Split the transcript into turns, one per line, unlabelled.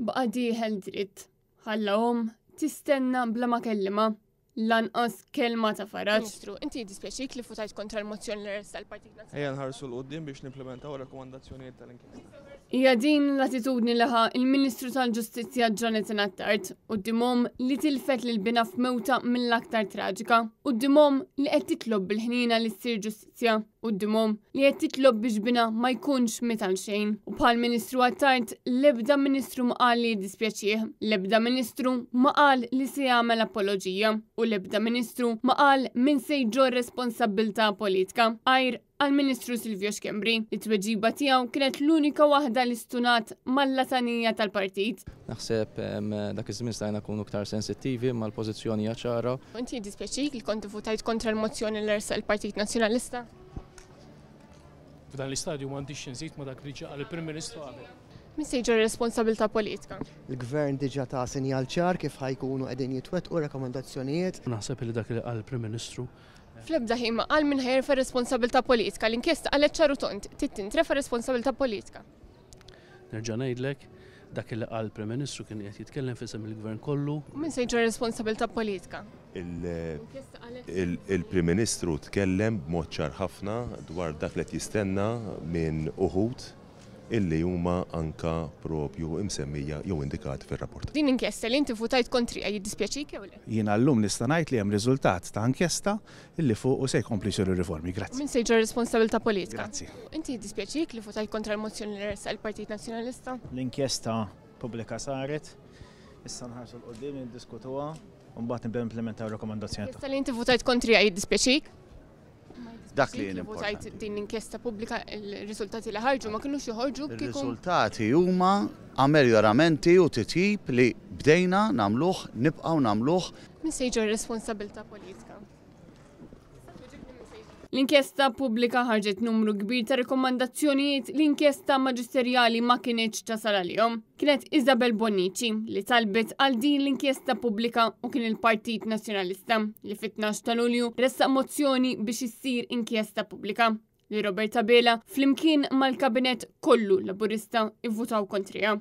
Baqa dieħel dritt. Ħallahom tistenna bla ma kellima. Lanqas kelma ta' Faraġ.
Ministru, inti dispjaċik li votajt kontra l-mozzjoni l-resta tal-Partit Nazzjonali?
Ejja nħarsu l-qoddim biex nimplementaw rakkomandazzjonijiet tal-inkjesta.
Hija din l-attitudni laħa il-Ministru tal-Ġustizzja Jonathan Attard qudiemhom li tilfet lil bina f'mewta mill-aktar traġika, qudiemhom li qed titlob bil-ħnina li ssir ġustizzja, qudiemhom li qed titlob biex bina ma jkunx mital xejn. U bħal Ministru Attard l-ebda Ministru ma qal li jiddispjaċih, l-ebda Ministru ma qal li se jagħmel apoloġija u l-ebda Ministru ma qal min se jġor responsabbilta politika. Għajr għal-Ministru Silvio Xkembri li tweġiba tiegħu kienet l-unika waħda li stunat mal-latanija tal-partit.
Naħseb dak iż-żmien stajna nkunu aktar sensittivi mal-pożizzjoni ċara.
Inti dispjaċik li kont votajt kontra l-mozzjoni l-resta tal-Partit Nazzjonalista?
F'dan l-istadju m'għandix inżid ma dak li ġie għall-Prim Ministru qabel.
Min se jġor responsabilità politika?
Il-Gvern diġà ta' sinjal ċar kif ħajkunu qegħdin jitwettqu rakkomandazzjonijiet.
Naħseb li dak li qall-Prim Ministru
Fl-ebda ħin qal min ħejrefa responsabilità politika. L-inkjesta qalet ċaru tont titintrefa responsabilità politika.
nerġa' ngħidlek dak li qall-Prim Ministru kien qed jitkellem f'isem il-Gvern kollu.
Min se jġor responsabilità politika?
Il-Prim Ministru tkellem b'mod ċar ħafna dwar dak li qed jistenna minn uħud illi huma anka propju imsemmija jew indikati fir-rapport.
Din inkjesta li inti votajt kontrija jiddispjaċik jew le?
Jiena llum nista' ngħid li hemm riżultat ta' inkjesta illi fuq se jkompli jsiru riformi. Grazzi.
Min se jġor responsabilità politika?
Grazzi.
Inti jiddispjaċik li votajt kontra l-mozzjoni l-resta tal-Partit Nazzjonalista?
L-inkjesta pubblika saret, issa nħarsu l-qoddim niddiskutuha u mbagħad nibdew implementaw rakkomandazzjoni.
Inkjesta li inti votajt kontrija jiddispjaċik?
Dak li
votajt din l-inkjesta pubblika il-riżultati li ħarġu ma kinux joħorġu kieku.
Ir-riżultati huma ameljoramenti u titjib li bdejna nagħmluh, nibqgħu nagħmluh.
Min se jġor responsabilità politika?
L-inkjesta pubblika ħarġet numru kbir ta' rekomandazzjonijiet l-inkjesta maġisterjali ma kienx tasal għalihom. Kienet Isabel Bonnici li talbet għal din l-inkjesta pubblika u kien il-Partit Nazzjonalista li fit-12 ta' Lulju ressaq mozzjoni biex issir inkjesta pubblika li Roberta Bela flimkien mal-kabinet kollu laburista ivvutaw kontrija.